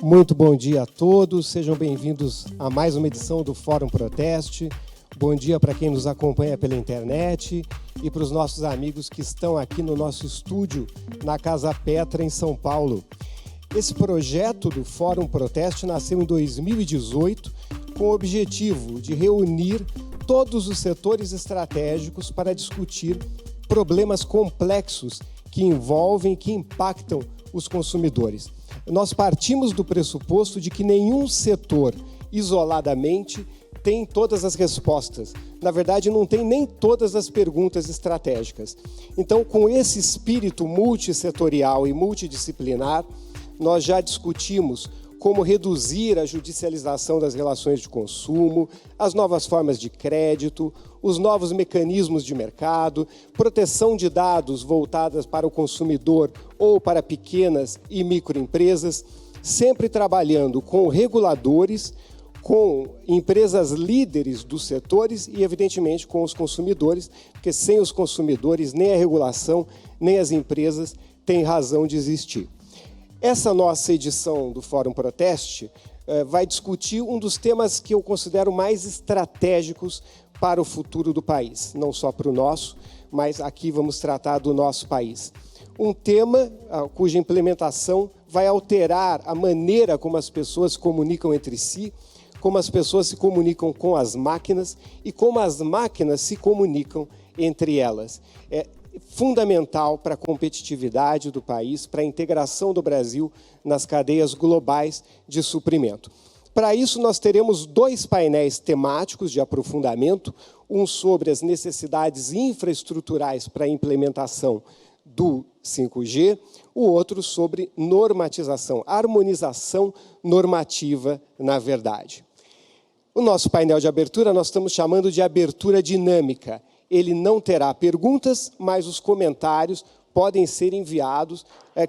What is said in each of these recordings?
Muito bom dia a todos, sejam bem-vindos a mais uma edição do Fórum Proteste. Bom dia para quem nos acompanha pela internet e para os nossos amigos que estão aqui no nosso estúdio na Casa Petra, em São Paulo. Esse projeto do Fórum Proteste nasceu em 2018 com o objetivo de reunir todos os setores estratégicos para discutir problemas complexos que envolvem, que impactam os consumidores. Nós partimos do pressuposto de que nenhum setor, isoladamente, tem todas as respostas. Na verdade, não tem nem todas as perguntas estratégicas. Então, com esse espírito multissetorial e multidisciplinar, nós já discutimos como reduzir a judicialização das relações de consumo, as novas formas de crédito, os novos mecanismos de mercado, proteção de dados voltadas para o consumidor ou para pequenas e microempresas, sempre trabalhando com reguladores, com empresas líderes dos setores e, evidentemente, com os consumidores, porque sem os consumidores, nem a regulação, nem as empresas têm razão de existir. Essa nossa edição do Fórum Proteste vai discutir um dos temas que eu considero mais estratégicos para o futuro do país, não só para o nosso, mas aqui vamos tratar do nosso país. Um tema cuja implementação vai alterar a maneira como as pessoas se comunicam entre si, como as pessoas se comunicam com as máquinas e como as máquinas se comunicam entre elas. É fundamental para a competitividade do país, para a integração do Brasil nas cadeias globais de suprimento. Para isso, nós teremos 2 painéis temáticos de aprofundamento, um sobre as necessidades infraestruturais para a implementação do 5G, o outro sobre normatização, harmonização normativa, na verdade. O nosso painel de abertura nós estamos chamando de abertura dinâmica. Ele não terá perguntas, mas os comentários podem ser enviados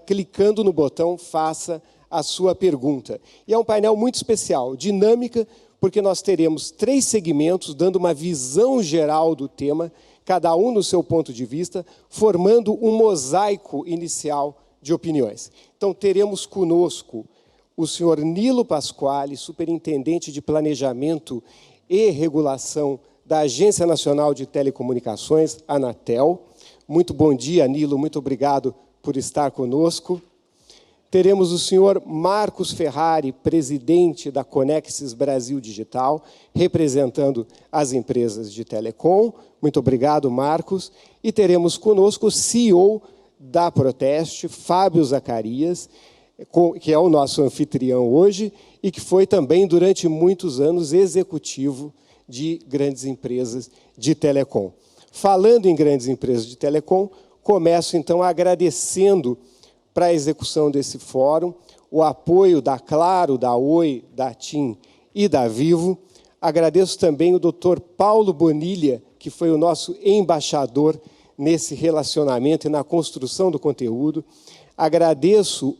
clicando no botão Faça a sua pergunta. E é um painel muito especial, dinâmica, porque nós teremos 3 segmentos dando uma visão geral do tema, cada um no seu ponto de vista, formando um mosaico inicial de opiniões. Então, teremos conosco o senhor Nilo Pasquale, superintendente de Planejamento e Regulação da Agência Nacional de Telecomunicações, Anatel. Muito bom dia, Nilo, muito obrigado por estar conosco. Teremos o senhor Marcos Ferrari, presidente da Conexis Brasil Digital, representando as empresas de telecom. Muito obrigado, Marcos. E teremos conosco o CEO da Proteste, Fábio Zacarias, que é o nosso anfitrião hoje e que foi também, durante muitos anos, executivo de grandes empresas de telecom. Falando em grandes empresas de telecom, começo, então, agradecendo para a execução desse fórum o apoio da Claro, da Oi, da TIM e da Vivo. Agradeço também o Dr. Paulo Bonilha, que foi o nosso embaixador nesse relacionamento e na construção do conteúdo. Agradeço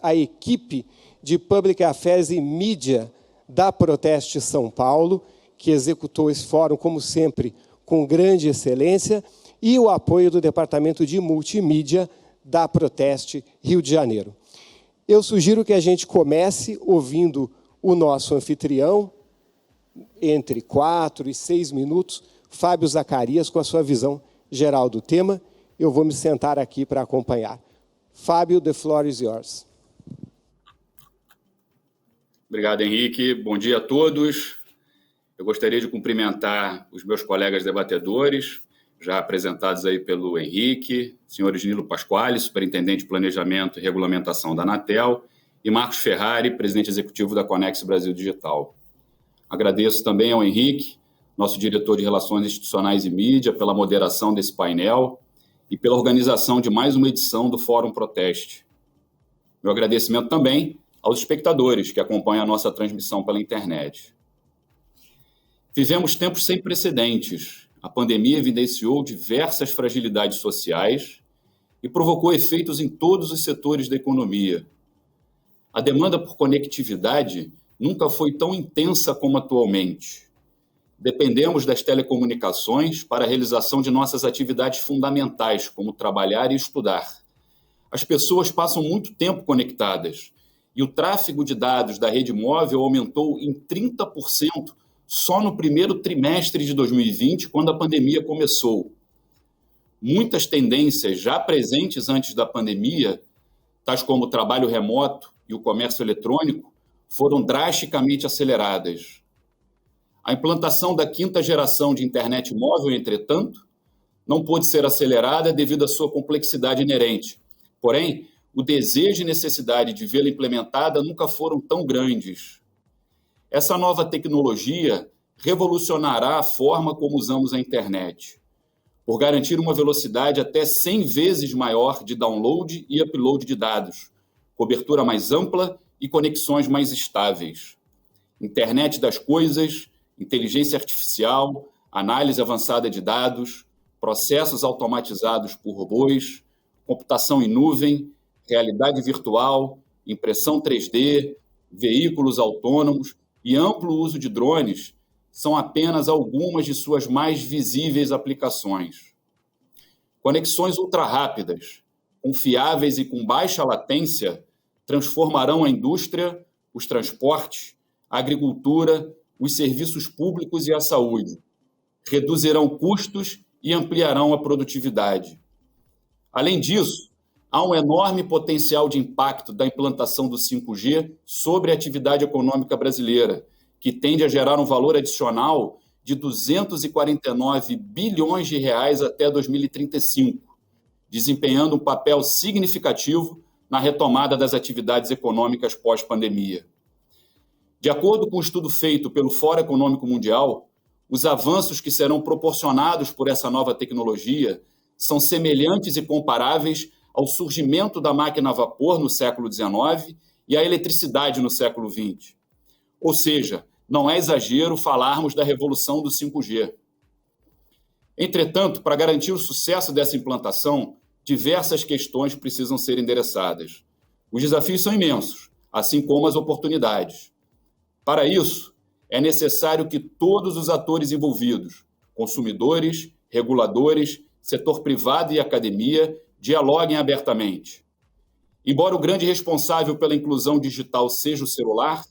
a equipe de Public Affairs e Mídia da Proteste São Paulo, que executou esse fórum, como sempre, com grande excelência, e o apoio do Departamento de Multimídia da Proteste Rio de Janeiro. Eu sugiro que a gente comece ouvindo o nosso anfitrião, entre 4 e 6 minutos, Fábio Zacarias, com a sua visão geral do tema. Eu vou me sentar aqui para acompanhar. Fábio, the floor is yours. Obrigado, Henrique. Bom dia a todos. Eu gostaria de cumprimentar os meus colegas debatedores, já apresentados aí pelo Henrique, senhores Nilo Pasquale, superintendente de Planejamento e Regulamentação da Anatel, e Marcos Ferrari, presidente executivo da Conexis Brasil Digital. Agradeço também ao Henrique, nosso diretor de Relações Institucionais e Mídia, pela moderação desse painel e pela organização de mais uma edição do Fórum Proteste. Meu agradecimento também aos espectadores que acompanham a nossa transmissão pela internet. Vivemos tempos sem precedentes. A pandemia evidenciou diversas fragilidades sociais e provocou efeitos em todos os setores da economia. A demanda por conectividade nunca foi tão intensa como atualmente. Dependemos das telecomunicações para a realização de nossas atividades fundamentais, como trabalhar e estudar. As pessoas passam muito tempo conectadas e o tráfego de dados da rede móvel aumentou em 30% só no primeiro trimestre de 2020, quando a pandemia começou. Muitas tendências já presentes antes da pandemia, tais como o trabalho remoto e o comércio eletrônico, foram drasticamente aceleradas. A implantação da quinta geração de internet móvel, entretanto, não pôde ser acelerada devido à sua complexidade inerente. Porém, o desejo e necessidade de vê-la implementada nunca foram tão grandes. Essa nova tecnologia revolucionará a forma como usamos a internet, por garantir uma velocidade até 100 vezes maior de download e upload de dados, cobertura mais ampla e conexões mais estáveis. Internet das coisas, inteligência artificial, análise avançada de dados, processos automatizados por robôs, computação em nuvem, realidade virtual, impressão 3D, veículos autônomos e amplo uso de drones são apenas algumas de suas mais visíveis aplicações. Conexões ultra-rápidas, confiáveis e com baixa latência transformarão a indústria, os transportes, a agricultura, os serviços públicos e a saúde, reduzirão custos e ampliarão a produtividade. Além disso, há um enorme potencial de impacto da implantação do 5G sobre a atividade econômica brasileira, que tende a gerar um valor adicional de 249 bilhões de reais até 2035, desempenhando um papel significativo na retomada das atividades econômicas pós-pandemia. De acordo com o estudo feito pelo Fórum Econômico Mundial, os avanços que serão proporcionados por essa nova tecnologia são semelhantes e comparáveis ao surgimento da máquina a vapor no século XIX e à eletricidade no século XX. Ou seja, não é exagero falarmos da revolução do 5G. Entretanto, para garantir o sucesso dessa implantação, diversas questões precisam ser endereçadas. Os desafios são imensos, assim como as oportunidades. Para isso, é necessário que todos os atores envolvidos, consumidores, reguladores, setor privado e academia, dialoguem abertamente. Embora o grande responsável pela inclusão digital seja o celular,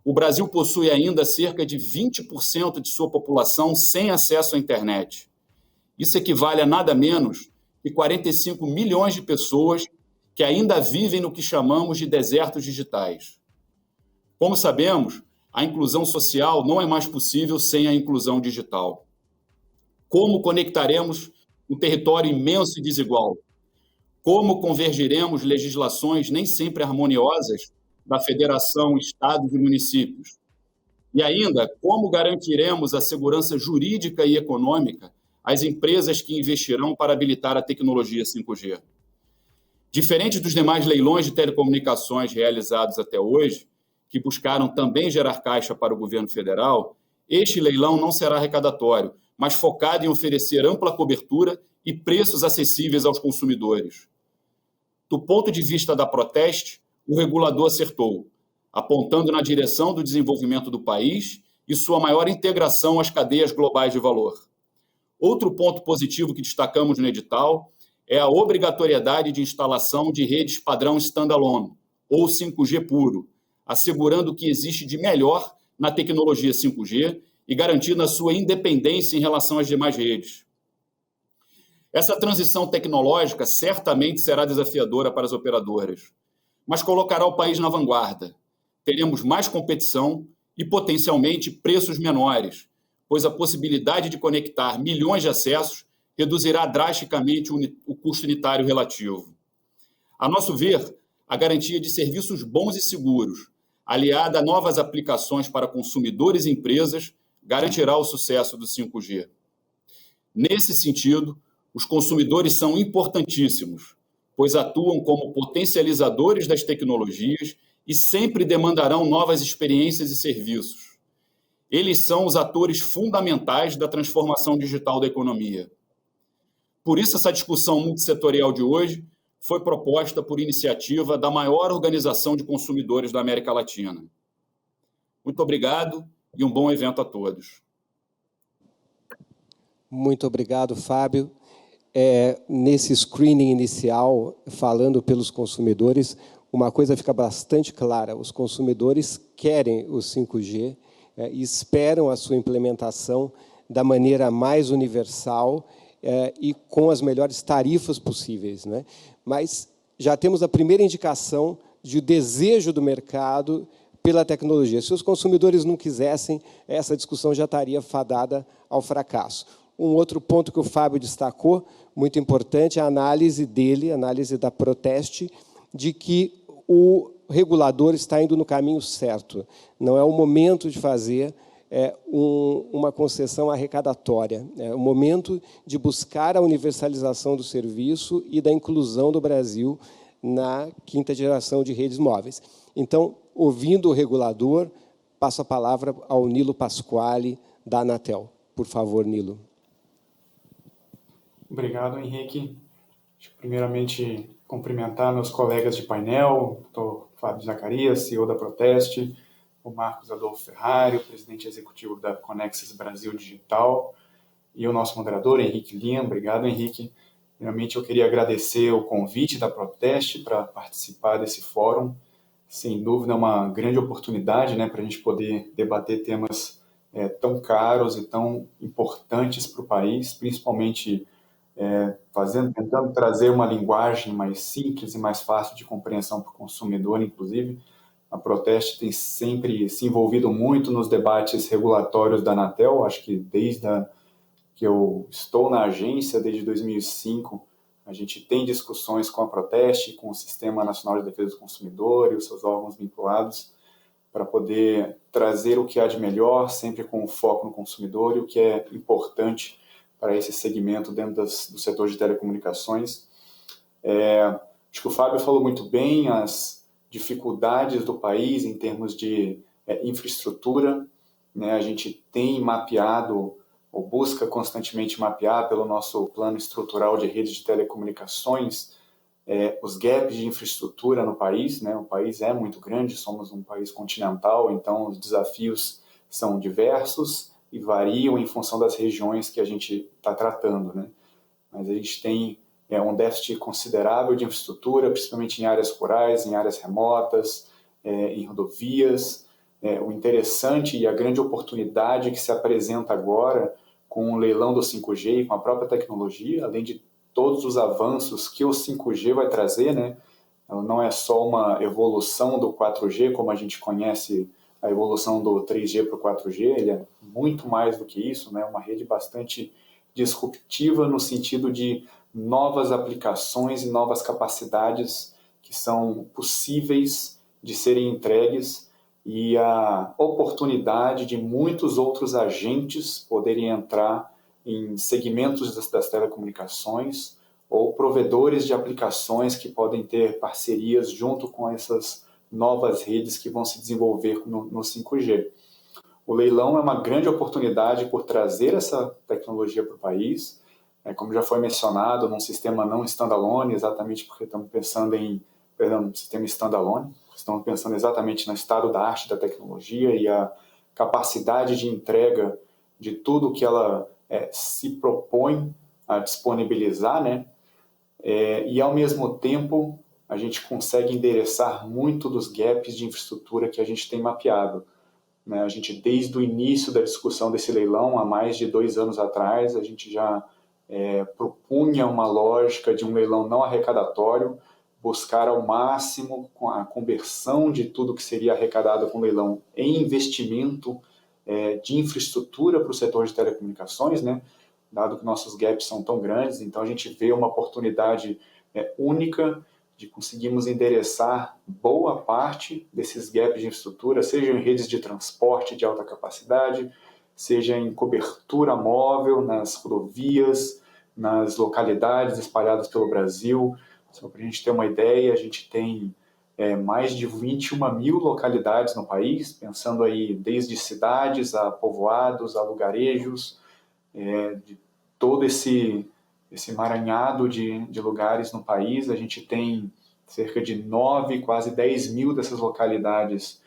o Brasil possui ainda cerca de 20% de sua população sem acesso à internet. Isso equivale a nada menos que 45 milhões de pessoas que ainda vivem no que chamamos de desertos digitais. Como sabemos, a inclusão social não é mais possível sem a inclusão digital. Como conectaremos um território imenso e desigual? Como convergiremos legislações nem sempre harmoniosas da federação, estados e municípios? E ainda, como garantiremos a segurança jurídica e econômica às empresas que investirão para habilitar a tecnologia 5G? Diferente dos demais leilões de telecomunicações realizados até hoje, que buscaram também gerar caixa para o governo federal, este leilão não será arrecadatório, mas focado em oferecer ampla cobertura e preços acessíveis aos consumidores. Do ponto de vista da Proteste, o regulador acertou, apontando na direção do desenvolvimento do país e sua maior integração às cadeias globais de valor. Outro ponto positivo que destacamos no edital é a obrigatoriedade de instalação de redes padrão standalone, ou 5G puro, assegurando o que existe de melhor na tecnologia 5G e garantindo a sua independência em relação às demais redes. Essa transição tecnológica certamente será desafiadora para as operadoras, mas colocará o país na vanguarda. Teremos mais competição e, potencialmente, preços menores, pois a possibilidade de conectar milhões de acessos reduzirá drasticamente o custo unitário relativo. A nosso ver, a garantia de serviços bons e seguros, aliada a novas aplicações para consumidores e empresas, garantirá o sucesso do 5G. Nesse sentido, os consumidores são importantíssimos, pois atuam como potencializadores das tecnologias e sempre demandarão novas experiências e serviços. Eles são os atores fundamentais da transformação digital da economia. Por isso, essa discussão multissetorial de hoje foi proposta por iniciativa da maior organização de consumidores da América Latina. Muito obrigado e um bom evento a todos. Muito obrigado, Fábio. Nesse screening inicial, falando pelos consumidores, uma coisa fica bastante clara: os consumidores querem o 5G e esperam a sua implementação da maneira mais universal e com as melhores tarifas possíveis, né? Mas já temos a primeira indicação de desejo do mercado pela tecnologia. Se os consumidores não quisessem, essa discussão já estaria fadada ao fracasso. Um outro ponto que o Fábio destacou, muito importante, é a análise dele, a análise da Proteste, de que o regulador está indo no caminho certo. Não é o momento de fazer uma concessão arrecadatória. É o momento de buscar a universalização do serviço e da inclusão do Brasil na quinta geração de redes móveis. Então, ouvindo o regulador, passo a palavra ao Nilo Pasquale, da Anatel. Por favor, Nilo. Obrigado, Henrique. Primeiramente, cumprimentar meus colegas de painel, o Fábio Zacarias, CEO da Proteste, o Marcos Adolfo Ferrari, o presidente executivo da Conexis Brasil Digital, e o nosso moderador, Henrique Lima. Obrigado, Henrique. Primeiramente, eu queria agradecer o convite da Proteste para participar desse fórum. Sem dúvida, é uma grande oportunidade, né, para a gente poder debater temas tão caros e tão importantes para o país, principalmente tentando trazer uma linguagem mais simples e mais fácil de compreensão para o consumidor, inclusive. A Proteste tem sempre se envolvido muito nos debates regulatórios da Anatel. Acho que desde que eu estou na agência, desde 2005, a gente tem discussões com a Proteste, com o Sistema Nacional de Defesa do Consumidor e os seus órgãos vinculados, para poder trazer o que há de melhor, sempre com foco no consumidor e o que é importante para esse segmento dentro do setor de telecomunicações. Acho que o Fábio falou muito bem as dificuldades do país em termos de infraestrutura, né? A gente tem mapeado, ou busca constantemente mapear pelo nosso plano estrutural de rede de telecomunicações, os gaps de infraestrutura no país, né? O país é muito grande, somos um país continental, então os desafios são diversos e variam em função das regiões que a gente está tratando, né? Mas a gente tem um déficit considerável de infraestrutura, principalmente em áreas rurais, em áreas remotas, em rodovias. O interessante e a grande oportunidade que se apresenta agora com o leilão do 5G e com a própria tecnologia, além de todos os avanços que o 5G vai trazer, né? Ela não é só uma evolução do 4G, como a gente conhece a evolução do 3G para o 4G, ele é muito mais do que isso, né? Uma rede bastante disruptiva no sentido de novas aplicações e novas capacidades que são possíveis de serem entregues e a oportunidade de muitos outros agentes poderem entrar em segmentos das telecomunicações ou provedores de aplicações que podem ter parcerias junto com essas novas redes que vão se desenvolver no 5G. O leilão é uma grande oportunidade por trazer essa tecnologia para o país, como já foi mencionado, num sistema não standalone, exatamente porque estamos pensando no sistema standalone, estamos pensando exatamente no estado da arte da tecnologia e a capacidade de entrega de tudo que ela se propõe a disponibilizar, né? E, ao mesmo tempo, a gente consegue endereçar muito dos gaps de infraestrutura que a gente tem mapeado. A gente, desde o início da discussão desse leilão, há mais de 2 anos atrás, a gente já propunha uma lógica de um leilão não arrecadatório, buscar ao máximo a conversão de tudo que seria arrecadado com o leilão em investimento de infraestrutura para o setor de telecomunicações, né? Dado que nossos gaps são tão grandes, então a gente vê uma oportunidade única de conseguirmos endereçar boa parte desses gaps de infraestrutura, seja em redes de transporte de alta capacidade, seja em cobertura móvel nas rodovias, nas localidades espalhadas pelo Brasil. Só para a gente ter uma ideia, a gente tem mais de 21 mil localidades no país, pensando aí desde cidades a povoados, a lugarejos, de todo esse emaranhado de lugares no país. A gente tem cerca de 9, quase 10 mil dessas localidades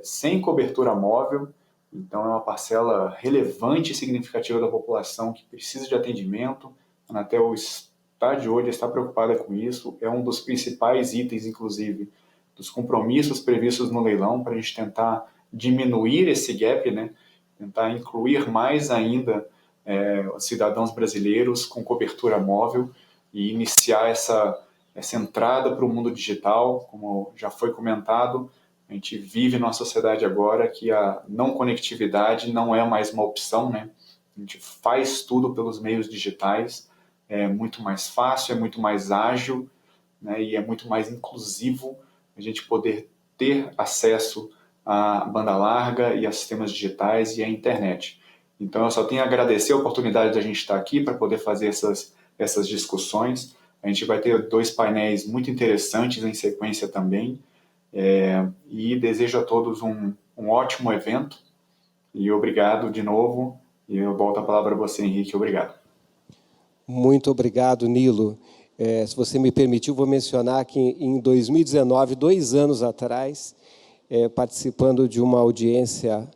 sem cobertura móvel, então é uma parcela relevante e significativa da população que precisa de atendimento. A Anatel está de olho, está preocupada com isso, é um dos principais itens, inclusive, dos compromissos previstos no leilão, para a gente tentar diminuir esse gap, né? Tentar incluir mais ainda os cidadãos brasileiros com cobertura móvel e iniciar essa entrada para o mundo digital. Como já foi comentado, a gente vive numa sociedade agora que a não conectividade não é mais uma opção, né? A gente faz tudo pelos meios digitais, é muito mais fácil, é muito mais ágil, né? E é muito mais inclusivo a gente poder ter acesso à banda larga e a sistemas digitais e à internet. Então, eu só tenho a agradecer a oportunidade de a gente estar aqui para poder fazer essas discussões. A gente vai ter 2 painéis muito interessantes em sequência também. E desejo a todos um ótimo evento. E obrigado de novo. E eu volto a palavra a você, Henrique. Obrigado. Muito obrigado, Nilo. Se você me permitir, vou mencionar que em 2019, 2 anos atrás, participando de uma audiência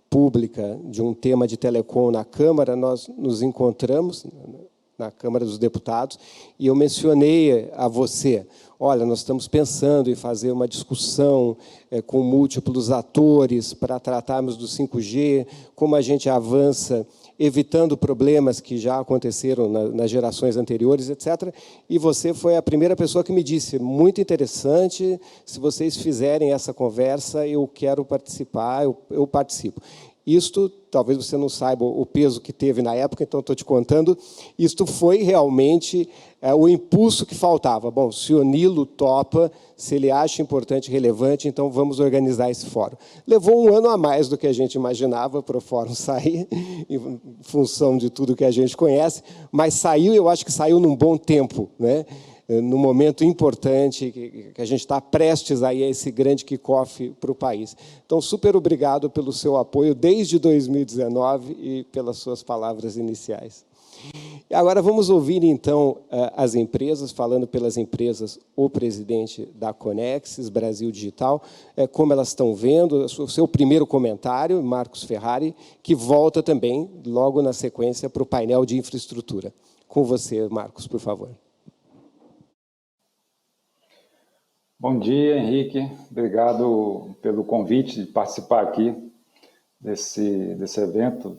pública de um tema de telecom na Câmara, nós nos encontramos na Câmara dos Deputados e eu mencionei a você, olha, nós estamos pensando em fazer uma discussão com múltiplos atores para tratarmos do 5G, como a gente avança evitando problemas que já aconteceram nas gerações anteriores, etc. E você foi a primeira pessoa que me disse, muito interessante, se vocês fizerem essa conversa, eu quero participar, eu participo. Isto, talvez você não saiba o peso que teve na época, então estou te contando, isto foi realmente o impulso que faltava. Bom, se o Nilo topa, se ele acha importante e relevante, então vamos organizar esse fórum. Levou 1 ano a mais do que a gente imaginava para o fórum sair, em função de tudo que a gente conhece, mas saiu, eu acho que saiu num bom tempo, né? No momento importante, que a gente está prestes aí a esse grande kickoff para o país. Então, super obrigado pelo seu apoio desde 2019 e pelas suas palavras iniciais. E agora vamos ouvir, então, as empresas, falando pelas empresas, o presidente da Conexis, Brasil Digital, como elas estão vendo, o seu primeiro comentário, Marcos Ferrari, que volta também, logo na sequência, para o painel de infraestrutura. Com você, Marcos, por favor. Bom dia, Henrique. Obrigado pelo convite de participar aqui desse evento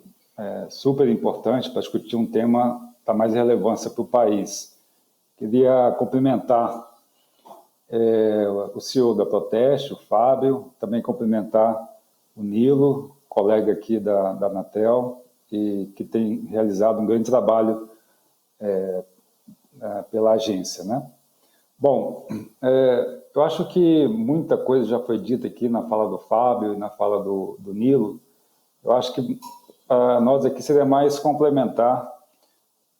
super importante para discutir um tema da mais relevância para o país. Queria cumprimentar o CEO da Proteste, o Fábio, também cumprimentar o Nilo, colega aqui da Anatel, e que tem realizado um grande trabalho pela agência, né? Bom, eu acho que muita coisa já foi dita aqui na fala do Fábio e na fala do Nilo. Eu acho que nós aqui seria mais complementar,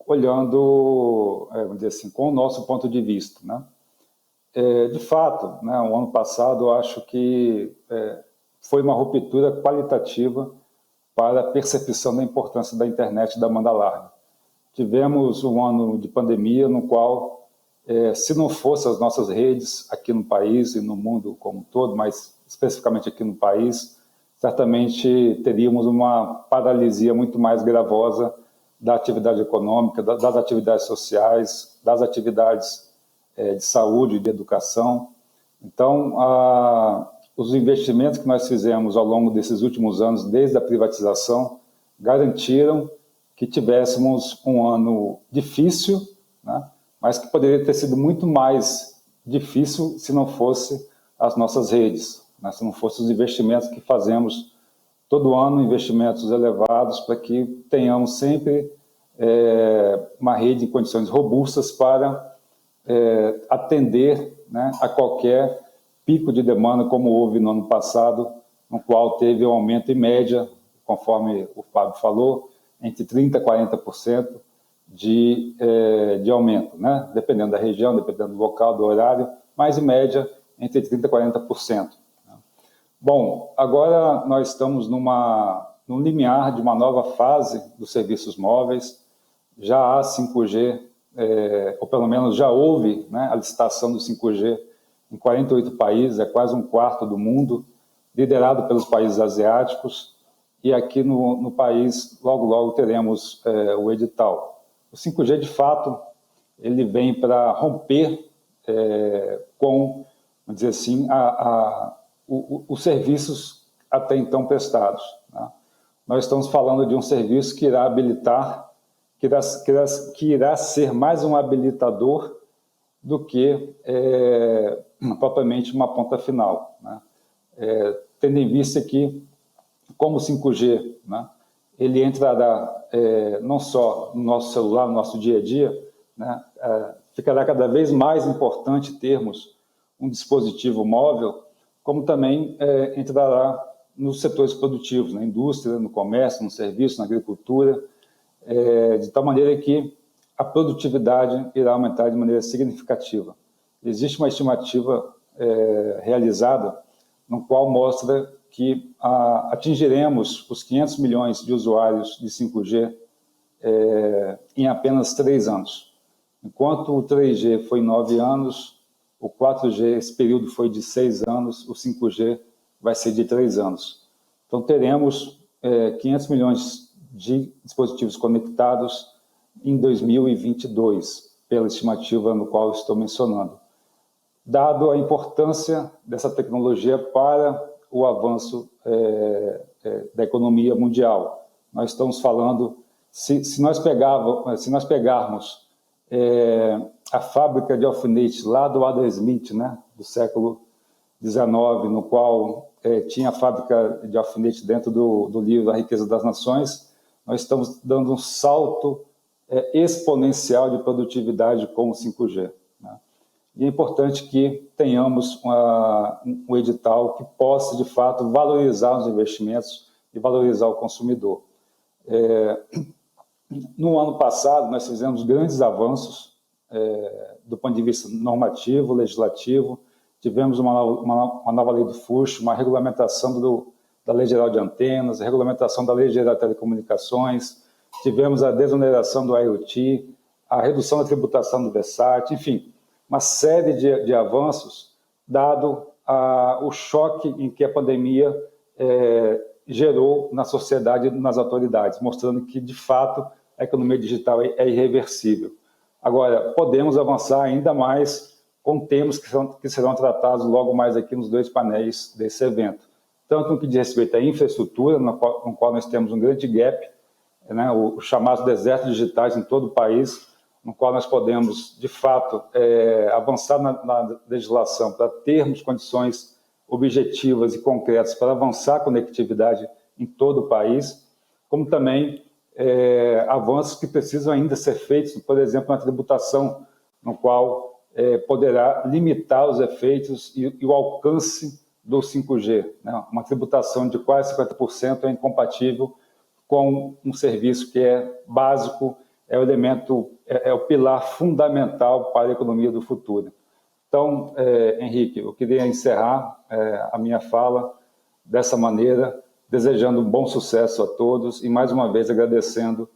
olhando, vamos dizer assim, com o nosso ponto de vista, né? De fato, né, o ano passado, eu acho que foi uma ruptura qualitativa para a percepção da importância da internet da banda larga. Tivemos um ano de pandemia no qual, se não fossem as nossas redes aqui no país e no mundo como um todo, mas especificamente aqui no país, certamente teríamos uma paralisia muito mais gravosa da atividade econômica, das atividades sociais, das atividades de saúde e de educação. Então, os investimentos que nós fizemos ao longo desses últimos anos, desde a privatização, garantiram que tivéssemos um ano difícil, né? Mas que poderia ter sido muito mais difícil se não fosse as nossas redes, né? Se não fossem os investimentos que fazemos todo ano, investimentos elevados para que tenhamos sempre uma rede em condições robustas para atender, né, a qualquer pico de demanda, como houve no ano passado, no qual teve um aumento em média, conforme o Fábio falou, entre 30% e 40%, de aumento, né? Dependendo da região, dependendo do local, do horário, mas em média entre 30% e 40%. Bom, agora nós estamos num limiar de uma nova fase dos serviços móveis. Já há 5G, ou pelo menos já houve, né, a licitação do 5G em 48 países, é quase 1/4 do mundo, liderado pelos países asiáticos, e aqui no país, logo teremos o edital. O 5G, de fato, ele vem para romper com vamos dizer assim, os serviços até então prestados, né? Nós estamos falando de um serviço que irá habilitar, que irá ser mais um habilitador do que propriamente uma ponta final, né? Tendo em vista que, como o 5G, né, ele entrará não só no nosso celular, no nosso dia a dia, né, ficará cada vez mais importante termos um dispositivo móvel, como também entrará nos setores produtivos, na indústria, no comércio, no serviço, na agricultura, de tal maneira que a produtividade irá aumentar de maneira significativa. Existe uma estimativa realizada, no qual mostra que atingiremos os 500 milhões de usuários de 5G em apenas 3 anos. Enquanto o 3G foi 9 anos, o 4G, esse período foi de 6 anos, o 5G vai ser de 3 anos. Então, teremos 500 milhões de dispositivos conectados em 2022, pela estimativa no qual estou mencionando. Dado a importância dessa tecnologia para o avanço da economia mundial, nós estamos falando, se nós pegarmos a fábrica de alfinetes lá do Adam Smith, né, do século XIX, no qual tinha a fábrica de alfinetes dentro do livro A Riqueza das Nações, nós estamos dando um salto exponencial de produtividade com o 5G. Né? E é importante que tenhamos um edital que possa, de fato, valorizar os investimentos e valorizar o consumidor. No ano passado, nós fizemos grandes avanços do ponto de vista normativo, legislativo. Tivemos uma nova lei do FUSH, uma regulamentação da Lei Geral de Antenas, a regulamentação da Lei Geral de Telecomunicações, tivemos a desoneração do IoT, a redução da tributação do VESAT, enfim, uma série de avanços, dado o choque em que a pandemia gerou na sociedade e nas autoridades, mostrando que, de fato, a economia digital é irreversível. Agora, podemos avançar ainda mais com temas que serão tratados logo mais aqui nos 2 painéis desse evento. Tanto no que diz respeito à infraestrutura, no qual nós temos um grande gap, né, o chamado deserto digitais em todo o país, no qual nós podemos, de fato, avançar na legislação para termos condições objetivas e concretas para avançar a conectividade em todo o país, como também avanços que precisam ainda ser feitos, por exemplo, na tributação, no qual poderá limitar os efeitos e o alcance do 5G. Né? Uma tributação de quase 50% é incompatível com um serviço que é básico, é o elemento, é o pilar fundamental para a economia do futuro. Então, Henrique, eu queria encerrar a minha fala dessa maneira, desejando um bom sucesso a todos e, mais uma vez, agradecendo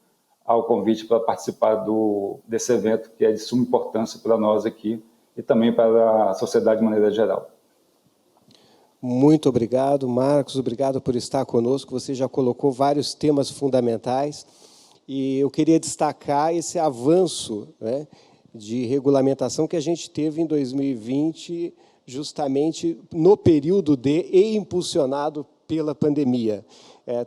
ao convite para participar desse evento, que é de suma importância para nós aqui e também para a sociedade de maneira geral. Muito obrigado, Marcos, obrigado por estar conosco. Você já colocou vários temas fundamentais e eu queria destacar esse avanço, né, de regulamentação que a gente teve em 2020, justamente no período e impulsionado pela pandemia.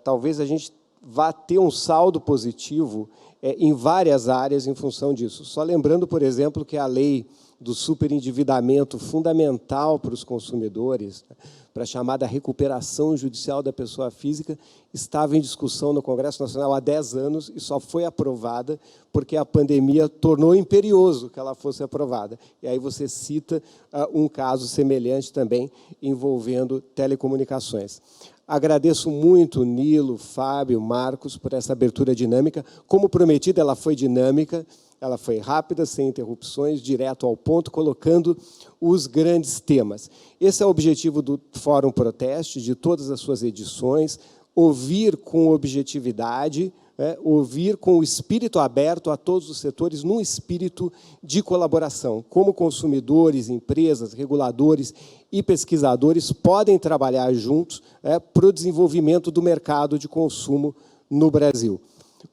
Talvez a gente vá ter um saldo positivo em várias áreas em função disso. Só lembrando, por exemplo, que a lei do superendividamento fundamental para os consumidores, para a chamada recuperação judicial da pessoa física, estava em discussão no Congresso Nacional há 10 anos e só foi aprovada porque a pandemia tornou imperioso que ela fosse aprovada. E aí você cita um caso semelhante também envolvendo telecomunicações. Agradeço muito Nilo, Fábio, Marcos, por essa abertura dinâmica. Como prometido, ela foi dinâmica, ela foi rápida, sem interrupções, direto ao ponto, colocando os grandes temas. Esse é o objetivo do Fórum Proteste, de todas as suas edições, ouvir com objetividade, ouvir com o espírito aberto a todos os setores, num espírito de colaboração. Como consumidores, empresas, reguladores e pesquisadores podem trabalhar juntos para o desenvolvimento do mercado de consumo no Brasil.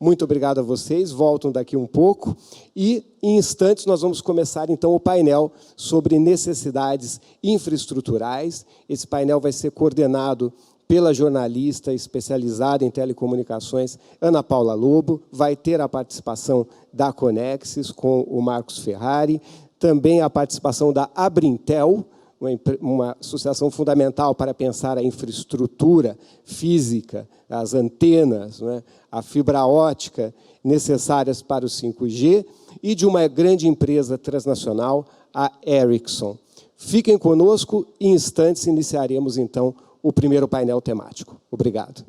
Muito obrigado a vocês, voltam daqui um pouco, e em instantes nós vamos começar então o painel sobre necessidades infraestruturais. Esse painel vai ser coordenado pela jornalista especializada em telecomunicações, Ana Paula Lobo, vai ter a participação da Conexis com o Marcos Ferrari, também a participação da Abrintel, uma associação fundamental para pensar a infraestrutura física, as antenas, né, a fibra ótica necessárias para o 5G, e de uma grande empresa transnacional, a Ericsson. Fiquem conosco, em instantes iniciaremos, então, o primeiro painel temático. Obrigado.